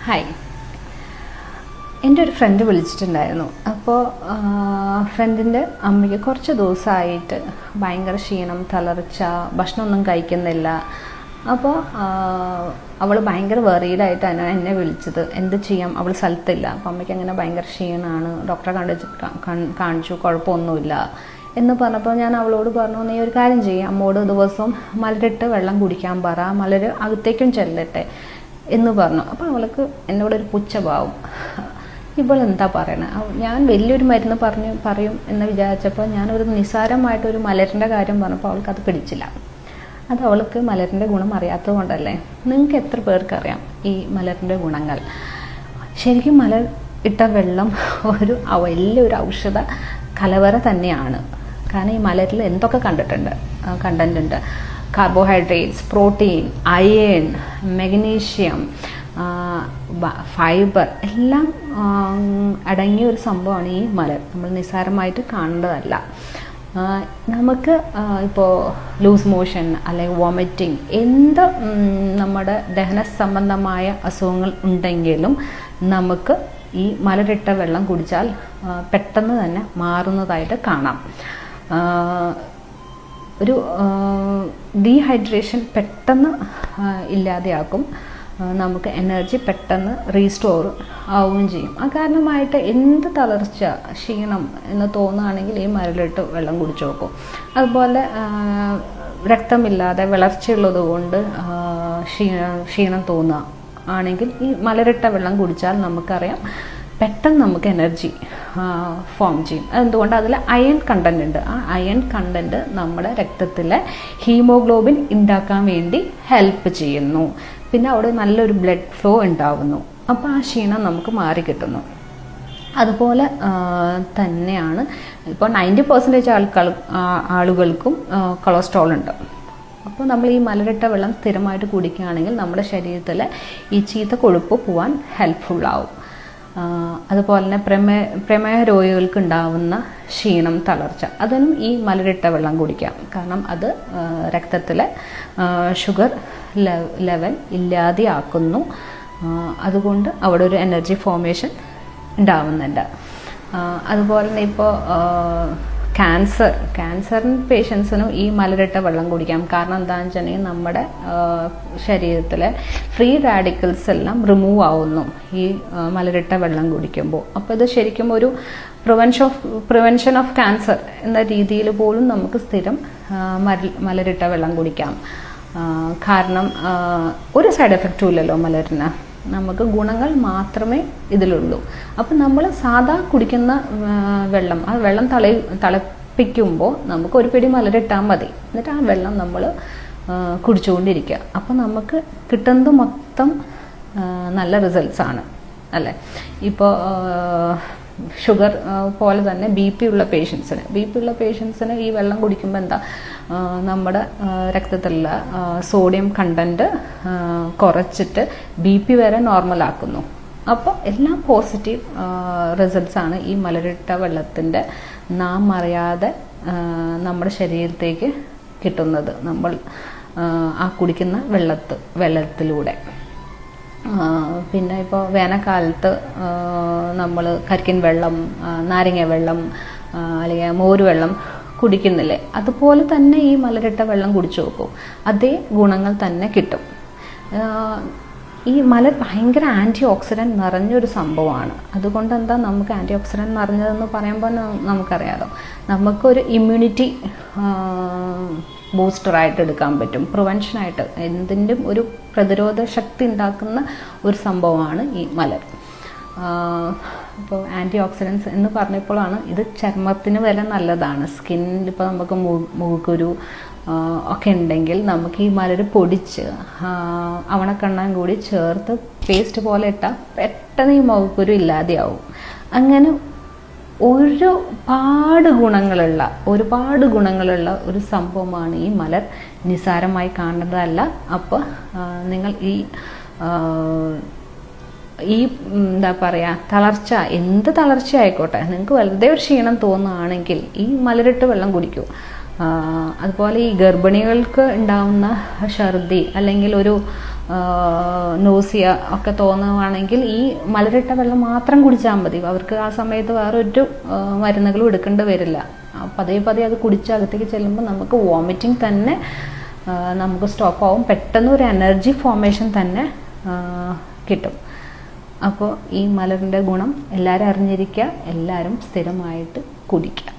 Hi, എൻ്റെ ഒരു front വിളിച്ചിട്ടുണ്ടായിരുന്നു. അപ്പോൾ ഫ്രണ്ടിൻ്റെ അമ്മയ്ക്ക് കുറച്ച് ദിവസമായിട്ട് ഭയങ്കര ക്ഷീണം, തളർച്ച, ഭക്ഷണമൊന്നും കഴിക്കുന്നില്ല. അപ്പോൾ അവൾ ഭയങ്കര വെറീഡായിട്ടാണ് എന്നെ വിളിച്ചത്. എന്ത് ചെയ്യാം, അവൾ സ്ഥലത്തില്ല. അപ്പോൾ അമ്മയ്ക്ക് അങ്ങനെ ഭയങ്കര ക്ഷീണമാണ്, ഡോക്ടറെ കാണിച്ചു, കുഴപ്പമൊന്നുമില്ല എന്ന് പറഞ്ഞപ്പോൾ ഞാൻ അവളോട് പറഞ്ഞു, നീ ഒരു കാര്യം ചെയ്യും, അമ്മോട് ദിവസവും മലരിട്ട് വെള്ളം കുടിക്കാൻ പറ, മലര് അകത്തേക്കും ചെല്ലട്ടെ എന്ന് പറഞ്ഞു. അപ്പോൾ അവൾക്ക് എന്നോടൊരു പുച്ഛഭാവം, ഇവളെന്താ പറയണത്, ഞാൻ വലിയൊരു മരുന്ന് പറയും എന്ന് വിചാരിച്ചപ്പോൾ ഞാനൊരു നിസ്സാരമായിട്ടൊരു മലരിൻ്റെ കാര്യം പറഞ്ഞപ്പോൾ അവൾക്കത് പിടിച്ചില്ല. അത് അവൾക്ക് മലരിൻ്റെ ഗുണം അറിയാത്തത് കൊണ്ടല്ലേ. നിങ്ങൾക്ക് എത്ര പേർക്കറിയാം ഈ മലരിൻ്റെ ഗുണങ്ങൾ? ശരിക്കും മലർ ഇട്ട വെള്ളം ഒരു വലിയൊരു ഔഷധ കലവറ തന്നെയാണ്. കാരണം ഈ മലരിൽ എന്തൊക്കെ കണ്ടന്റ് ഉണ്ട്. Carbohydrates, protein, iron, magnesium, fibre എല്ലാം അടങ്ങിയ ഒരു സംഭവമാണ് ഈ മലർ. നമ്മൾ നിസ്സാരമായിട്ട് കാണേണ്ടതല്ല. നമുക്ക് ഇപ്പോൾ ലൂസ് മോഷൻ അല്ലെങ്കിൽ വോമിറ്റിംഗ്, എന്ത് നമ്മുടെ ദഹന സംബന്ധമായ അസുഖങ്ങൾ ഉണ്ടെങ്കിലും നമുക്ക് ഈ മലരിട്ട വെള്ളം കുടിച്ചാൽ പെട്ടെന്ന് തന്നെ മാറുന്നതായിട്ട് കാണാം. ഒരു ഡീഹൈഡ്രേഷൻ പെട്ടെന്ന് ഇല്ലാതെയാക്കും. നമുക്ക് എനർജി പെട്ടെന്ന് റീസ്റ്റോർ ആവുകയും ചെയ്യും. ആ കാരണമായിട്ട് എന്ത് തളർച്ച, ക്ഷീണം എന്ന് തോന്നുകയാണെങ്കിൽ ഈ മലരിട്ട് വെള്ളം കുടിച്ചു നോക്കും. അതുപോലെ രക്തമില്ലാതെ വിളർച്ചയുള്ളത് കൊണ്ട് ക്ഷീണം തോന്നുക ആണെങ്കിൽ ഈ മലരിട്ട വെള്ളം കുടിച്ചാൽ നമുക്കറിയാം പെട്ടെന്ന് നമുക്ക് എനർജി ഫോം ചെയ്യും. അതെന്തുകൊണ്ട്? അതിൽ അയൺ കണ്ടന്റ് ഉണ്ട്. ആ അയൺ കണ്ടന്റ് നമ്മുടെ രക്തത്തിലെ ഹീമോഗ്ലോബിൻ ഉണ്ടാക്കാൻ വേണ്ടി ഹെൽപ്പ് ചെയ്യുന്നു. പിന്നെ അവിടെ നല്ലൊരു ബ്ലഡ് ഫ്ലോ ഉണ്ടാവുന്നു. അപ്പോൾ ആ ക്ഷീണം നമുക്ക് മാറിക്കിട്ടുന്നു. അതുപോലെ തന്നെയാണ് ഇപ്പോൾ 90% ആളുകൾക്കും കൊളസ്ട്രോൾ ഉണ്ട്. അപ്പോൾ നമ്മൾ ഈ മലരിട്ട വെള്ളം സ്ഥിരമായിട്ട് കുടിക്കുകയാണെങ്കിൽ നമ്മുടെ ശരീരത്തിൽ ഈ ചീത്ത കൊഴുപ്പ് പോവാൻ ഹെൽപ്ഫുള്ളാവും. അതുപോലെ തന്നെ പ്രമേഹ രോഗികൾക്ക് ഉണ്ടാവുന്ന ക്ഷീണം, തളർച്ച, അതിനും ഈ മലരിട്ട വെള്ളം കുടിക്കാം. കാരണം അത് രക്തത്തിലെ ഷുഗർ ലെവൽ ഇല്ലാതെയാക്കുന്നു. അതുകൊണ്ട് അവിടെ ഒരു എനർജി ഫോർമേഷൻ ഉണ്ടാവുന്നുണ്ട്. അതുപോലെ തന്നെ ഇപ്പോൾ ക്യാൻസറിന് പേഷ്യൻസിനും ഈ മലരിട്ട വെള്ളം കുടിക്കാം. കാരണം എന്താണെന്ന് വെച്ചിട്ടുണ്ടെങ്കിൽ നമ്മുടെ ശരീരത്തിലെ ഫ്രീ റാഡിക്കൽസ് എല്ലാം റിമൂവ് ആവുന്നു ഈ മലരിട്ട വെള്ളം കുടിക്കുമ്പോൾ. അപ്പോൾ ഇത് ശരിക്കും ഒരു പ്രിവെൻഷൻ ഓഫ് ക്യാൻസർ എന്ന രീതിയിൽ പോലും നമുക്ക് സ്ഥിരം മലരിട്ട വെള്ളം കുടിക്കാം. കാരണം ഒരു സൈഡ് എഫക്റ്റും ഇല്ലല്ലോ മലരിന്. നമുക്ക് ഗുണങ്ങൾ മാത്രമേ ഇതിലുള്ളൂ. അപ്പം നമ്മൾ സാധാ കുടിക്കുന്ന വെള്ളം, ആ വെള്ളം തിളപ്പിക്കുമ്പോൾ നമുക്ക് ഒരു പിടി മലരിട്ടാൽ മതി. എന്നിട്ട് ആ വെള്ളം നമ്മൾ കുടിച്ചുകൊണ്ടിരിക്കുക. അപ്പം നമുക്ക് കിട്ടുന്നത് മൊത്തം നല്ല റിസൾട്ട്സ് ആണ്, അല്ലേ? ഇപ്പോൾ ഷുഗർ പോലെ തന്നെ ബി പി ഉള്ള പേഷ്യൻസിന് ഈ വെള്ളം കുടിക്കുമ്പോൾ എന്താ, നമ്മുടെ രക്തത്തിലുള്ള സോഡിയം കണ്ടന്റ് കുറച്ചിട്ട് ബി പി വരെ നോർമലാക്കുന്നു. അപ്പോൾ എല്ലാം പോസിറ്റീവ് റിസൾട്ട്സ് ആണ് ഈ മലരിട്ട വെള്ളത്തിൻ്റെ നാം അറിയാതെ നമ്മുടെ ശരീരത്തേക്ക് കിട്ടുന്നത്, നമ്മൾ ആ കുടിക്കുന്ന വെള്ളത്തിലൂടെ. പിന്നെ ഇപ്പോൾ വേനൽക്കാലത്ത് നമ്മൾ കരിക്കിൻ വെള്ളം, നാരങ്ങ വെള്ളം അല്ലെങ്കിൽ മോര് വെള്ളം കുടിക്കുന്നില്ലേ, അതുപോലെ തന്നെ ഈ മലരിട്ട വെള്ളം കുടിച്ചു നോക്കും. അതേ ഗുണങ്ങൾ തന്നെ കിട്ടും. ഈ മലർ ഭയങ്കര ആൻറ്റി ഓക്സിഡൻറ്റ് നിറഞ്ഞൊരു സംഭവമാണ്. അതുകൊണ്ട് എന്താ നമുക്ക് ആൻറ്റി ഓക്സിഡൻറ്റ് നിറഞ്ഞതെന്ന് പറയുമ്പോൾ നമുക്കറിയാലോ, നമുക്കൊരു ഇമ്മ്യൂണിറ്റി ബൂസ്റ്ററായിട്ട് എടുക്കാൻ പറ്റും. പ്രിവെൻഷനായിട്ട് എന്തിൻ്റെയും ഒരു പ്രതിരോധ ശക്തി ഉണ്ടാക്കുന്ന ഒരു സംഭവമാണ് ഈ മലർ. ഇപ്പോൾ ആൻറ്റി ഓക്സിഡൻസ് എന്ന് പറഞ്ഞപ്പോഴാണ് ഇത് ചർമ്മത്തിന് വരെ നല്ലതാണ്. സ്കിന്നിൽ ഇപ്പോൾ നമുക്ക് മുഖക്കുരു ഒക്കെ ഉണ്ടെങ്കിൽ നമുക്ക് ഈ മലർ പൊടിച്ച് അവണക്കണ്ണാൻ കൂടി ചേർത്ത് പേസ്റ്റ് പോലെ ഇട്ടാൽ പെട്ടെന്ന് ഈ മുഖക്കുരു ഇല്ലാതെയാവും. അങ്ങനെ ഒരുപാട് ഗുണങ്ങളുള്ള ഒരു സംഭവമാണ് ഈ മലർ. നിസ്സാരമായി കാണേണ്ടതല്ല. അപ്പോൾ നിങ്ങൾ ഈ എന്താ പറയുക, തളർച്ച, എന്ത് തളർച്ച ആയിക്കോട്ടെ, നിങ്ങൾക്ക് വെറുതെ ഒരു ക്ഷീണം തോന്നുകയാണെങ്കിൽ ഈ മലരിട്ട് വെള്ളം കുടിക്കൂ. അതുപോലെ ഈ ഗർഭിണികൾക്ക് ഉണ്ടാവുന്ന ഛർദി അല്ലെങ്കിൽ ഒരു നോസിയ ഒക്കെ തോന്നുവാണെങ്കിൽ ഈ മലരിട്ട വെള്ളം മാത്രം കുടിച്ചാൽ മതി. അവർക്ക് ആ സമയത്ത് വേറൊരു മരുന്നുകളും എടുക്കേണ്ടി വരില്ല. പതിയെ പതിയെ അത് കുടിച്ച് അകത്തേക്ക് ചെല്ലുമ്പോൾ നമുക്ക് വോമിറ്റിംഗ് തന്നെ നമുക്ക് സ്റ്റോപ്പ് ആവും. പെട്ടെന്ന് ഒരു എനർജി ഫോർമേഷൻ തന്നെ കിട്ടും. അപ്പോൾ ഈ മലറിൻ്റെ ഗുണം എല്ലാവരും അറിഞ്ഞിരിക്കുക, എല്ലാവരും സ്ഥിരമായിട്ട് കുടിക്കുക.